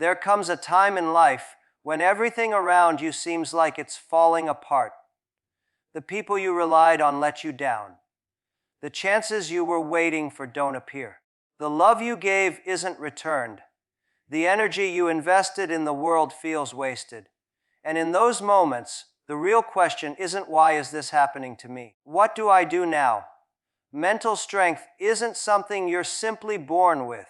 There comes a time in life when everything around you seems like it's falling apart. The people you relied on let you down. The chances you were waiting for don't appear. The love you gave isn't returned. The energy you invested in the world feels wasted. And in those moments, the real question isn't why is this happening to me? What do I do now? Mental strength isn't something you're simply born with.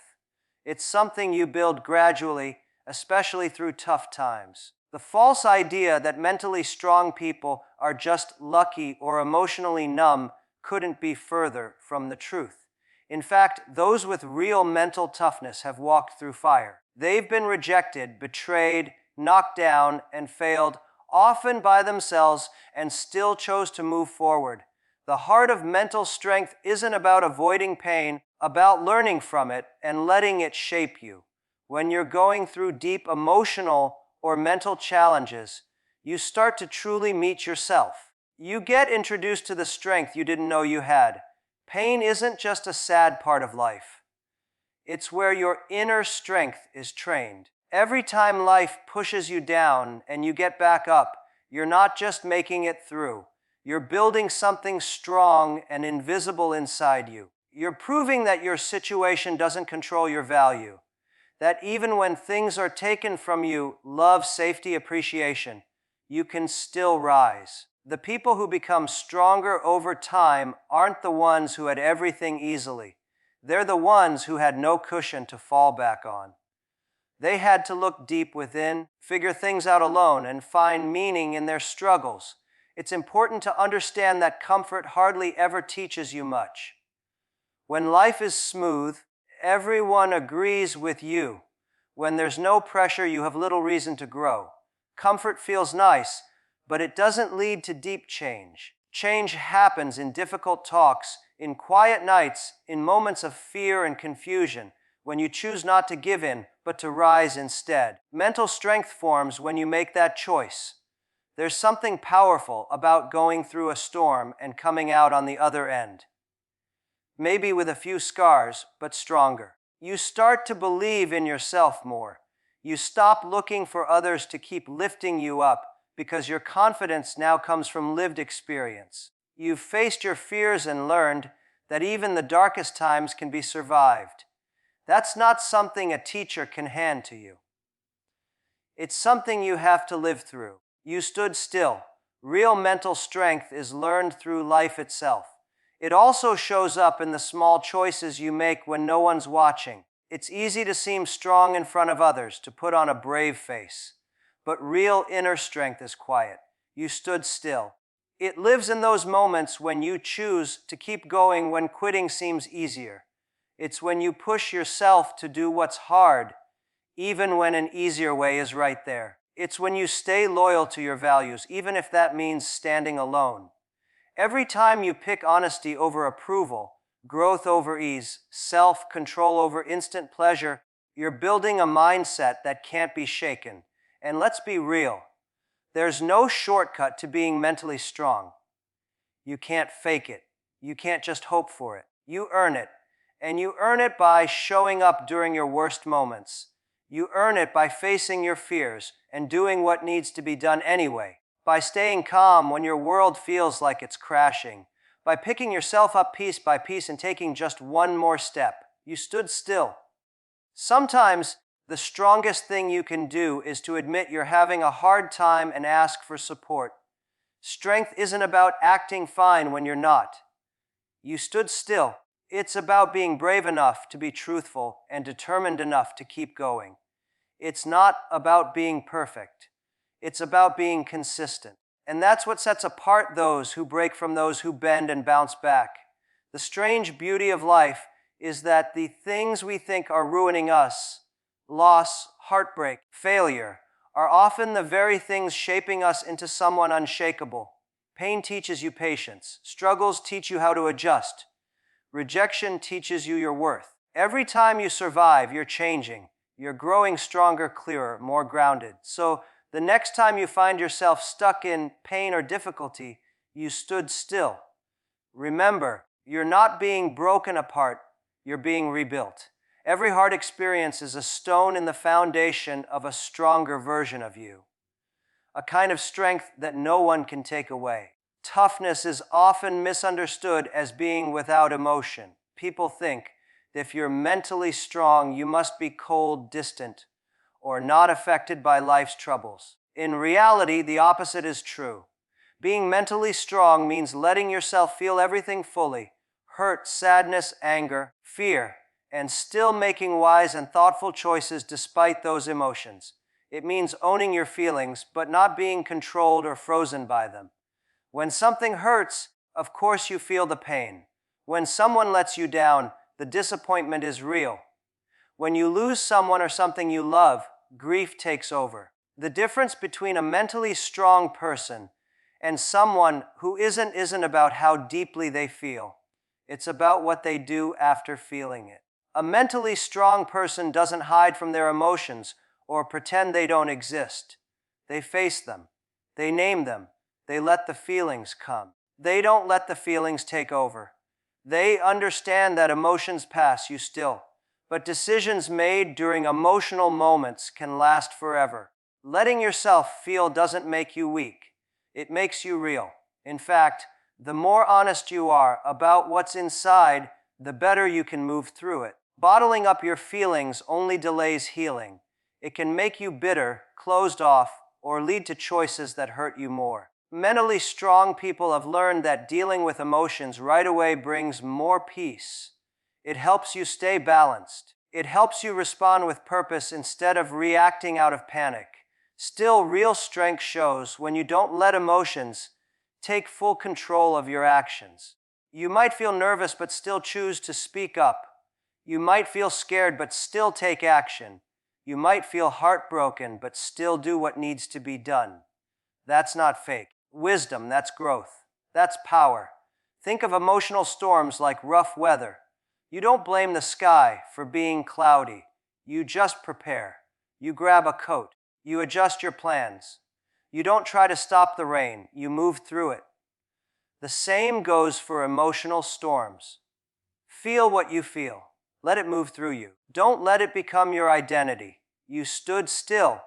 It's something you build gradually, especially through tough times. The false idea that mentally strong people are just lucky or emotionally numb couldn't be further from the truth. In fact, those with real mental toughness have walked through fire. They've been rejected, betrayed, knocked down, and failed, often by themselves, and still chose to move forward. The heart of mental strength isn't about avoiding pain, about learning from it and letting it shape you. When you're going through deep emotional or mental challenges, you start to truly meet yourself. You get introduced to the strength you didn't know you had. Pain isn't just a sad part of life. It's where your inner strength is trained. Every time life pushes you down and you get back up, you're not just making it through. You're building something strong and invisible inside you. You're proving that your situation doesn't control your value. That even when things are taken from you, love, safety, appreciation, you can still rise. The people who become stronger over time aren't the ones who had everything easily. They're the ones who had no cushion to fall back on. They had to look deep within, figure things out alone, and find meaning in their struggles. It's important to understand that comfort hardly ever teaches you much. When life is smooth, everyone agrees with you. When there's no pressure, you have little reason to grow. Comfort feels nice, but it doesn't lead to deep change. Change happens in difficult talks, in quiet nights, in moments of fear and confusion, when you choose not to give in, but to rise instead. Mental strength forms when you make that choice. There's something powerful about going through a storm and coming out on the other end. Maybe with a few scars, but stronger. You start to believe in yourself more. You stop looking for others to keep lifting you up because your confidence now comes from lived experience. You've faced your fears and learned that even the darkest times can be survived. That's not something a teacher can hand to you. It's something you have to live through. You stood still. Real mental strength is learned through life itself. It also shows up in the small choices you make when no one's watching. It's easy to seem strong in front of others, to put on a brave face. But real inner strength is quiet. You stood still. It lives in those moments when you choose to keep going when quitting seems easier. It's when you push yourself to do what's hard, even when an easier way is right there. It's when you stay loyal to your values, even if that means standing alone. Every time you pick honesty over approval, growth over ease, self-control over instant pleasure, you're building a mindset that can't be shaken. And let's be real, there's no shortcut to being mentally strong. You can't fake it. You can't just hope for it. You earn it. And you earn it by showing up during your worst moments. You earn it by facing your fears and doing what needs to be done anyway. By staying calm when your world feels like it's crashing. By picking yourself up piece by piece and taking just one more step. You stood still. Sometimes the strongest thing you can do is to admit you're having a hard time and ask for support. Strength isn't about acting fine when you're not. You stood still. It's about being brave enough to be truthful and determined enough to keep going. It's not about being perfect. It's about being consistent. And that's what sets apart those who break from those who bend and bounce back. The strange beauty of life is that the things we think are ruining us, loss, heartbreak, failure, are often the very things shaping us into someone unshakable. Pain teaches you patience. Struggles teach you how to adjust. Rejection teaches you your worth. Every time you survive, you're changing. You're growing stronger, clearer, more grounded. So the next time you find yourself stuck in pain or difficulty, you stood still. Remember, you're not being broken apart, you're being rebuilt. Every hard experience is a stone in the foundation of a stronger version of you, a kind of strength that no one can take away. Toughness is often misunderstood as being without emotion. People think that if you're mentally strong, you must be cold, distant, or not affected by life's troubles. In reality, the opposite is true. Being mentally strong means letting yourself feel everything fully: hurt, sadness, anger, fear, and still making wise and thoughtful choices despite those emotions. It means owning your feelings, but not being controlled or frozen by them. When something hurts, of course you feel the pain. When someone lets you down, the disappointment is real. When you lose someone or something you love, grief takes over. The difference between a mentally strong person and someone who isn't about how deeply they feel. It's about what they do after feeling it. A mentally strong person doesn't hide from their emotions or pretend they don't exist. They face them. They name them. They let the feelings come. They don't let the feelings take over. They understand that emotions pass, you still, but decisions made during emotional moments can last forever. Letting yourself feel doesn't make you weak. It makes you real. In fact, the more honest you are about what's inside, the better you can move through it. Bottling up your feelings only delays healing. It can make you bitter, closed off, or lead to choices that hurt you more. Mentally strong people have learned that dealing with emotions right away brings more peace. It helps you stay balanced. It helps you respond with purpose instead of reacting out of panic. Still, real strength shows when you don't let emotions take full control of your actions. You might feel nervous but still choose to speak up. You might feel scared but still take action. You might feel heartbroken but still do what needs to be done. That's not fake wisdom, that's growth. That's power. Think of emotional storms like rough weather. You don't blame the sky for being cloudy. You just prepare. You grab a coat. You adjust your plans. You don't try to stop the rain. You move through it. The same goes for emotional storms. Feel what you feel. Let it move through you. Don't let it become your identity. You stood still.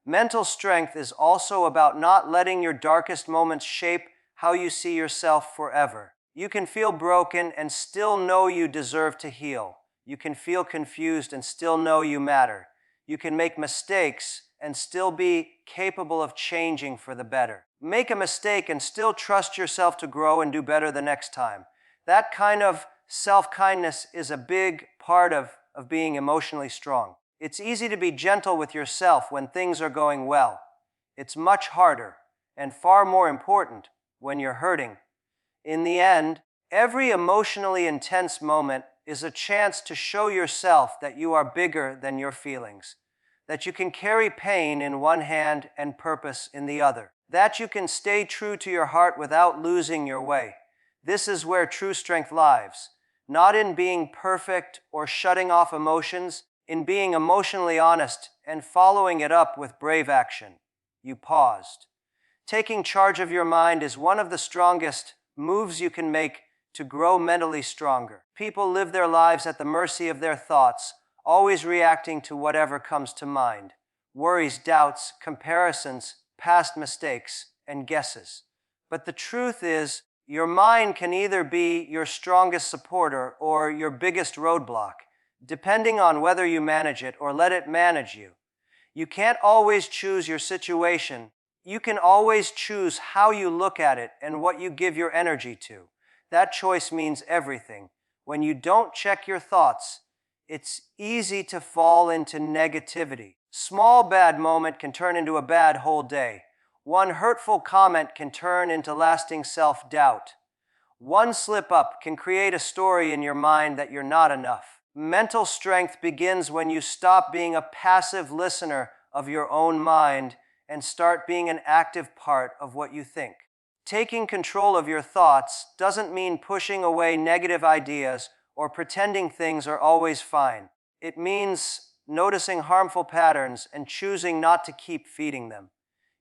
Mental strength is also about not letting your darkest moments shape how you see yourself forever. You can feel broken and still know you deserve to heal. You can feel confused and still know you matter. You can make mistakes and still be capable of changing for the better. Make a mistake and still trust yourself to grow and do better the next time. That kind of self-kindness is a big part of being emotionally strong. It's easy to be gentle with yourself when things are going well. It's much harder and far more important when you're hurting. In the end, every emotionally intense moment is a chance to show yourself that you are bigger than your feelings, that you can carry pain in one hand and purpose in the other, that you can stay true to your heart without losing your way. This is where true strength lies, not in being perfect or shutting off emotions, in being emotionally honest and following it up with brave action. You paused. Taking charge of your mind is one of the strongest moves you can make to grow mentally stronger. People live their lives at the mercy of their thoughts, always reacting to whatever comes to mind. Worries, doubts, comparisons, past mistakes, and guesses. But the truth is, your mind can either be your strongest supporter or your biggest roadblock, depending on whether you manage it or let it manage you. You can't always choose your situation. You can always choose how you look at it and what you give your energy to. That choice means everything. When you don't check your thoughts, it's easy to fall into negativity. Small bad moment can turn into a bad whole day. One hurtful comment can turn into lasting self-doubt. One slip-up can create a story in your mind that you're not enough. Mental strength begins when you stop being a passive listener of your own mind and start being an active part of what you think. Taking control of your thoughts doesn't mean pushing away negative ideas or pretending things are always fine. It means noticing harmful patterns and choosing not to keep feeding them.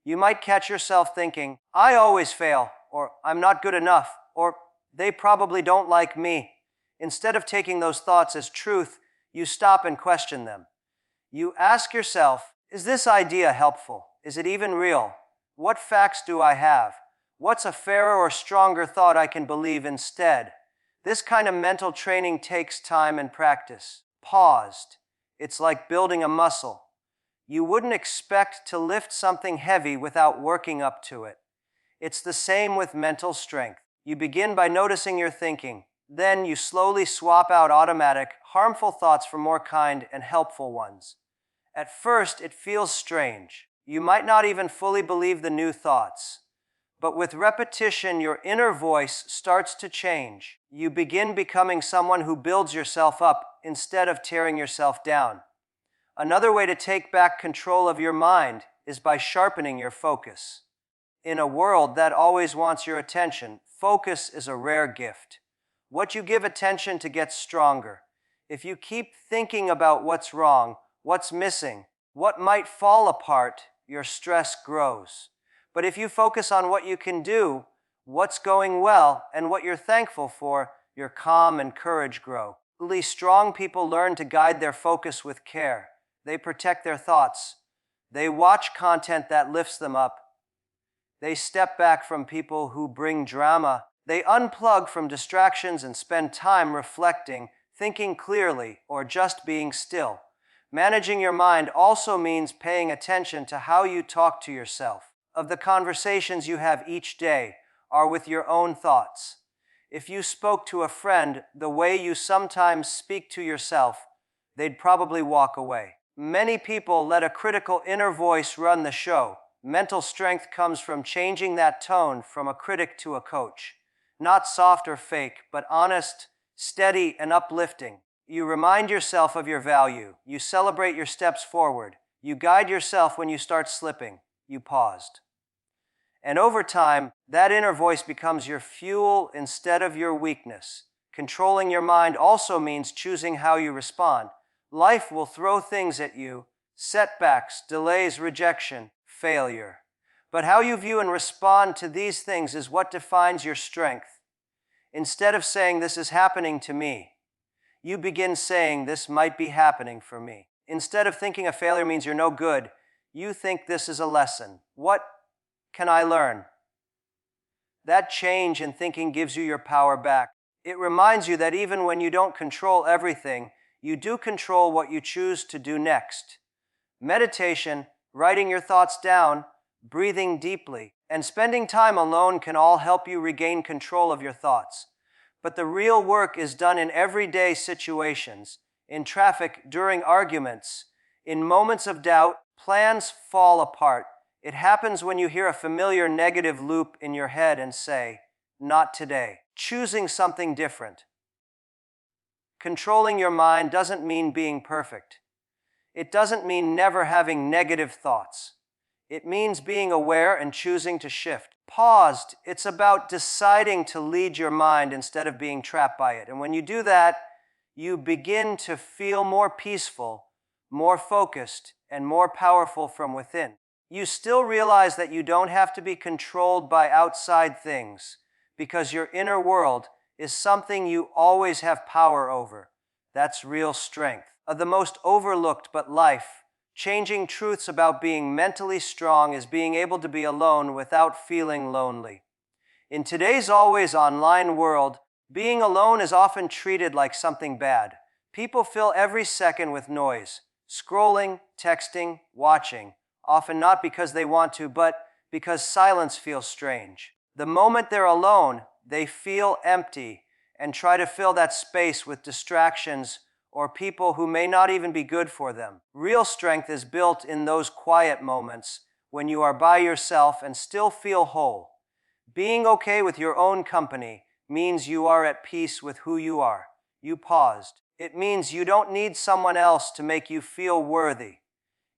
You might catch yourself thinking, "I always fail," or "I'm not good enough," or "they probably don't like me." Instead of taking those thoughts as truth, You stop and question them. You ask yourself, is this idea helpful? Is it even real? What facts do I have? What's a fairer or stronger thought I can believe instead? This kind of mental training takes time and practice. Paused. It's like building a muscle. You wouldn't expect to lift something heavy without working up to it. It's the same with mental strength. You begin by noticing your thinking. Then you slowly swap out automatic, harmful thoughts for more kind and helpful ones. At first, it feels strange. You might not even fully believe the new thoughts. But with repetition, your inner voice starts to change. You begin becoming someone who builds yourself up instead of tearing yourself down. Another way to take back control of your mind is by sharpening your focus. In a world that always wants your attention, focus is a rare gift. What you give attention to gets stronger. If you keep thinking about what's wrong, what's missing, what might fall apart, your stress grows. But if you focus on what you can do, what's going well, and what you're thankful for, your calm and courage grow. Really strong people learn to guide their focus with care. They protect their thoughts. They watch content that lifts them up. They step back from people who bring drama. They unplug from distractions and spend time reflecting, thinking clearly, or just being still. Managing your mind also means paying attention to how you talk to yourself. Of the conversations you have each day are with your own thoughts. If you spoke to a friend the way you sometimes speak to yourself, they'd probably walk away. Many people let a critical inner voice run the show. Mental strength comes from changing that tone from a critic to a coach. Not soft or fake, but honest, steady, and uplifting. You remind yourself of your value. You celebrate your steps forward. You guide yourself when you start slipping. You paused. And over time, that inner voice becomes your fuel instead of your weakness. Controlling your mind also means choosing how you respond. Life will throw things at you: setbacks, delays, rejection, failure. But how you view and respond to these things is what defines your strength. Instead of saying, "This is happening to me," you begin saying, "This might be happening for me." Instead of thinking a failure means you're no good, you think this is a lesson. What can I learn? That change in thinking gives you your power back. It reminds you that even when you don't control everything, you do control what you choose to do next. Meditation, writing your thoughts down, breathing deeply, and spending time alone can all help you regain control of your thoughts. But the real work is done in everyday situations, in traffic, during arguments, in moments of doubt. Plans fall apart. It happens when you hear a familiar negative loop in your head and say, "Not today." Choosing something different. Controlling your mind doesn't mean being perfect. It doesn't mean never having negative thoughts. It means being aware and choosing to shift. Paused, it's about deciding to lead your mind instead of being trapped by it. And when you do that, you begin to feel more peaceful, more focused, and more powerful from within. You still realize that you don't have to be controlled by outside things, because your inner world is something you always have power over. That's real strength. The most overlooked but life-changing truths about being mentally strong is being able to be alone without feeling lonely. In today's always online world, being alone is often treated like something bad. People fill every second with noise, scrolling, texting, watching, often not because they want to, but because silence feels strange. The moment they're alone, they feel empty and try to fill that space with distractions or people who may not even be good for them. Real strength is built in those quiet moments when you are by yourself and still feel whole. Being okay with your own company means you are at peace with who you are. You paused. It means you don't need someone else to make you feel worthy.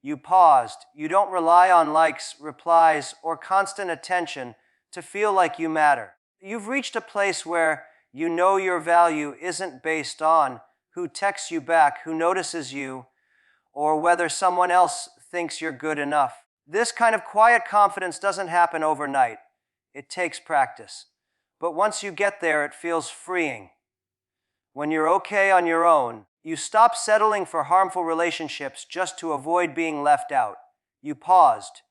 You paused. You don't rely on likes, replies, or constant attention to feel like you matter. You've reached a place where you know your value isn't based on who texts you back, who notices you, or whether someone else thinks you're good enough. This kind of quiet confidence doesn't happen overnight. It takes practice. But once you get there, it feels freeing. When you're okay on your own, You stop settling for harmful relationships just to avoid being left out. You paused.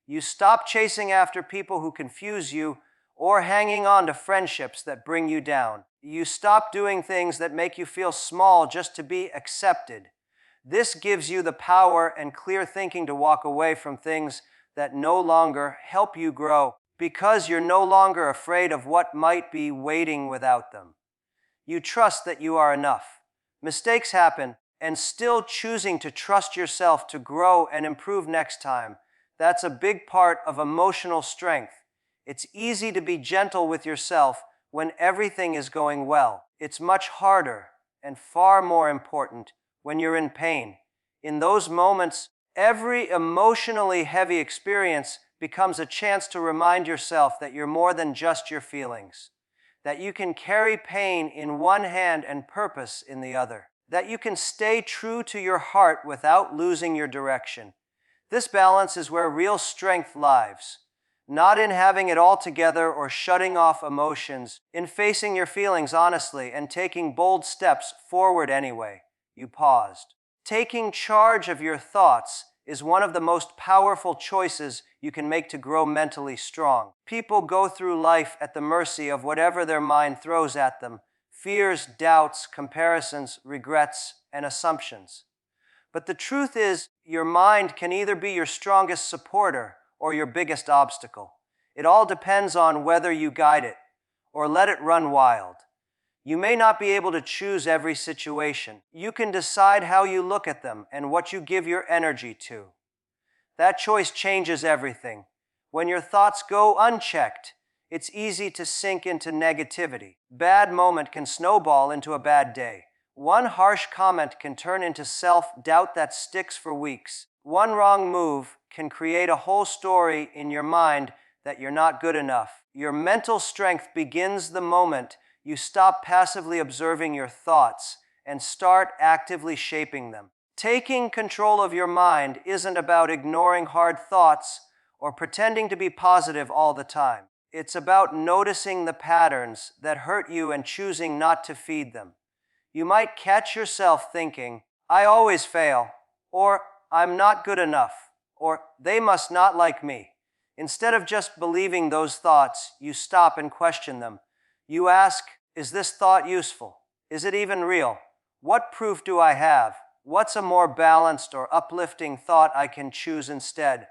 You stop chasing after people who confuse you or hanging on to friendships that bring you down. You stop doing things that make you feel small just to be accepted. This gives you the power and clear thinking to walk away from things that no longer help you grow because you're no longer afraid of what might be waiting without them. You trust that you are enough. Mistakes happen, and still choosing to trust yourself to grow and improve next time, that's a big part of emotional strength. It's easy to be gentle with yourself when everything is going well. It's much harder and far more important when you're in pain. In those moments, every emotionally heavy experience becomes a chance to remind yourself that you're more than just your feelings, that you can carry pain in one hand and purpose in the other, that you can stay true to your heart without losing your direction. This balance is where real strength lies, not in having it all together or shutting off emotions, in facing your feelings honestly and taking bold steps forward anyway. You paused. Taking charge of your thoughts is one of the most powerful choices you can make to grow mentally strong. People go through life at the mercy of whatever their mind throws at them: fears, doubts, comparisons, regrets, and assumptions. But the truth is, your mind can either be your strongest supporter or your biggest obstacle. It all depends on whether you guide it or let it run wild. You may not be able to choose every situation. You can decide how you look at them and what you give your energy to. That choice changes everything. When your thoughts go unchecked, it's easy to sink into negativity. Bad moment can snowball into a bad day. One harsh comment can turn into self-doubt that sticks for weeks. One wrong move can create a whole story in your mind that you're not good enough. Your mental strength begins the moment you stop passively observing your thoughts and start actively shaping them. Taking control of your mind isn't about ignoring hard thoughts or pretending to be positive all the time. It's about noticing the patterns that hurt you and choosing not to feed them. You might catch yourself thinking, "I always fail," or "I'm not good enough," or "they must not like me." Instead of just believing those thoughts, you stop and question them. You ask, is this thought useful? Is it even real? What proof do I have? What's a more balanced or uplifting thought I can choose instead?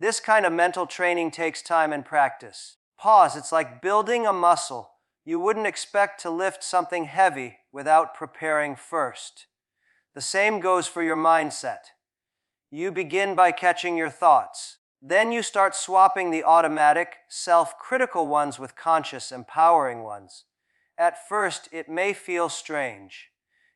This kind of mental training takes time and practice. Pause. It's like building a muscle. You wouldn't expect to lift something heavy without preparing first. The same goes for your mindset. You begin by catching your thoughts. Then you start swapping the automatic, self-critical ones with conscious, empowering ones. At first, it may feel strange.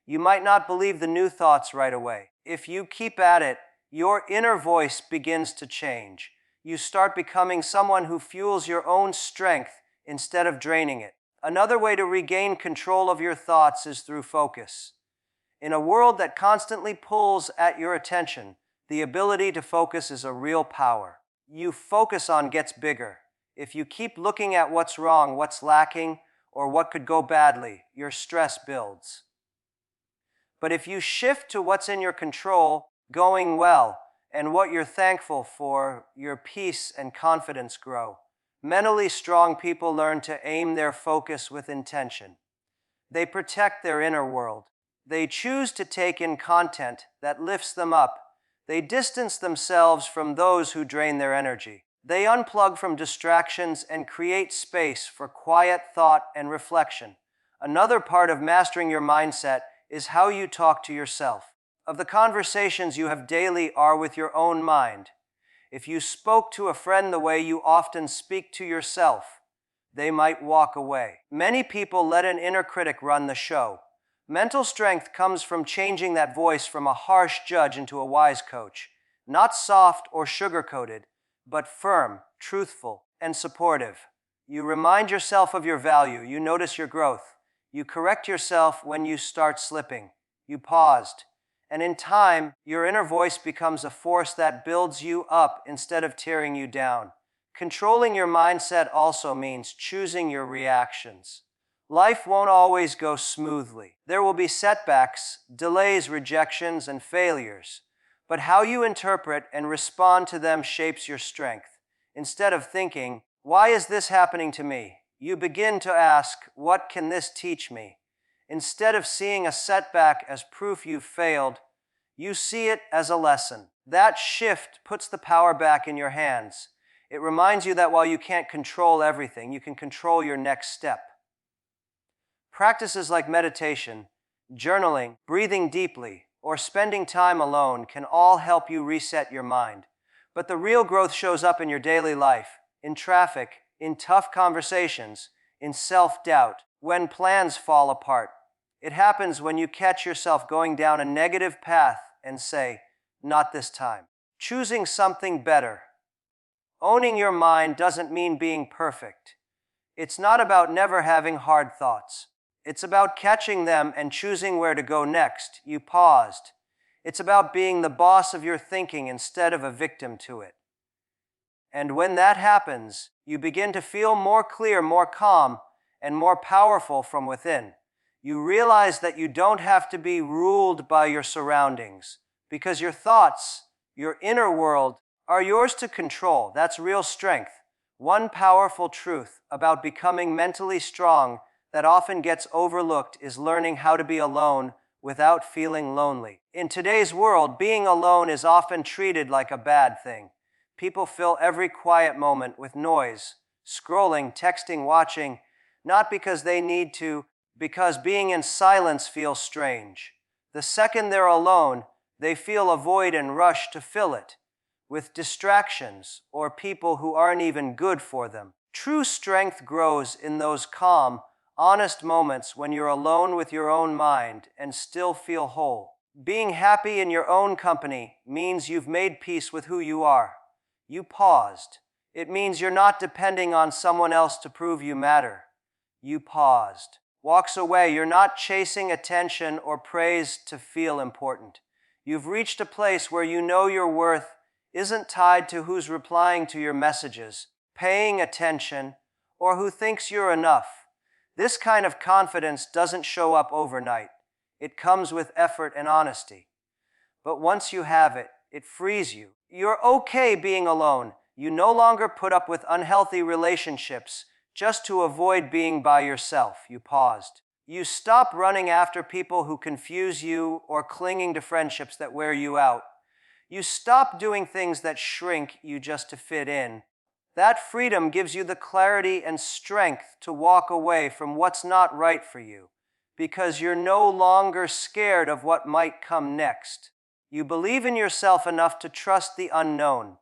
You might not believe the new thoughts right away. If you keep at it, your inner voice begins to change. You start becoming someone who fuels your own strength instead of draining it. Another way to regain control of your thoughts is through focus. In a world that constantly pulls at your attention, the ability to focus is a real power. You focus on gets bigger. If you keep looking at what's wrong, what's lacking, or what could go badly, your stress builds. But if you shift to what's in your control, going well, and what you're thankful for, your peace and confidence grow. Mentally strong people learn to aim their focus with intention. They protect their inner world. They choose to take in content that lifts them up. They distance themselves from those who drain their energy. They unplug from distractions and create space for quiet thought and reflection. Another part of mastering your mindset is how you talk to yourself. Of the conversations you have daily are with your own mind. If you spoke to a friend the way you often speak to yourself, they might walk away. Many people let an inner critic run the show. Mental strength comes from changing that voice from a harsh judge into a wise coach. Not soft or sugar-coated, but firm, truthful, and supportive. You remind yourself of your value. You notice your growth. You correct yourself when you start slipping. You paused. And in time, your inner voice becomes a force that builds you up instead of tearing you down. Controlling your mindset also means choosing your reactions. Life won't always go smoothly. There will be setbacks, delays, rejections, and failures. But how you interpret and respond to them shapes your strength. Instead of thinking, "Why is this happening to me?" you begin to ask, "What can this teach me?" Instead of seeing a setback as proof you've failed, you see it as a lesson. That shift puts the power back in your hands. It reminds you that while you can't control everything, you can control your next step. Practices like meditation, journaling, breathing deeply, or spending time alone can all help you reset your mind. But the real growth shows up in your daily life, in traffic, in tough conversations, in self-doubt, when plans fall apart. It happens when you catch yourself going down a negative path and say, "Not this time." Choosing something better. Owning your mind doesn't mean being perfect. It's not about never having hard thoughts. It's about catching them and choosing where to go next. You paused. It's about being the boss of your thinking instead of a victim to it. And when that happens, you begin to feel more clear, more calm, and more powerful from within. You realize that you don't have to be ruled by your surroundings, because your thoughts, your inner world, are yours to control. That's real strength. One powerful truth about becoming mentally strong that often gets overlooked is learning how to be alone without feeling lonely. In today's world, being alone is often treated like a bad thing. People fill every quiet moment with noise, scrolling, texting, watching, not because they need to, because being in silence feels strange. The second they're alone, they feel a void and rush to fill it with distractions or people who aren't even good for them. True strength grows in those calm, honest moments when you're alone with your own mind and still feel whole. Being happy in your own company means you've made peace with who you are. You paused. It means you're not depending on someone else to prove you matter. You paused. Walks away. You're not chasing attention or praise to feel important. You've reached a place where you know your worth isn't tied to who's replying to your messages, paying attention, or who thinks you're enough. This kind of confidence doesn't show up overnight. It comes with effort and honesty. But once you have it, it frees you. You're okay being alone. You no longer put up with unhealthy relationships just to avoid being by yourself. You paused. You stop running after people who confuse you or clinging to friendships that wear you out. You stop doing things that shrink you just to fit in. That freedom gives you the clarity and strength to walk away from what's not right for you, because you're no longer scared of what might come next. You believe in yourself enough to trust the unknown.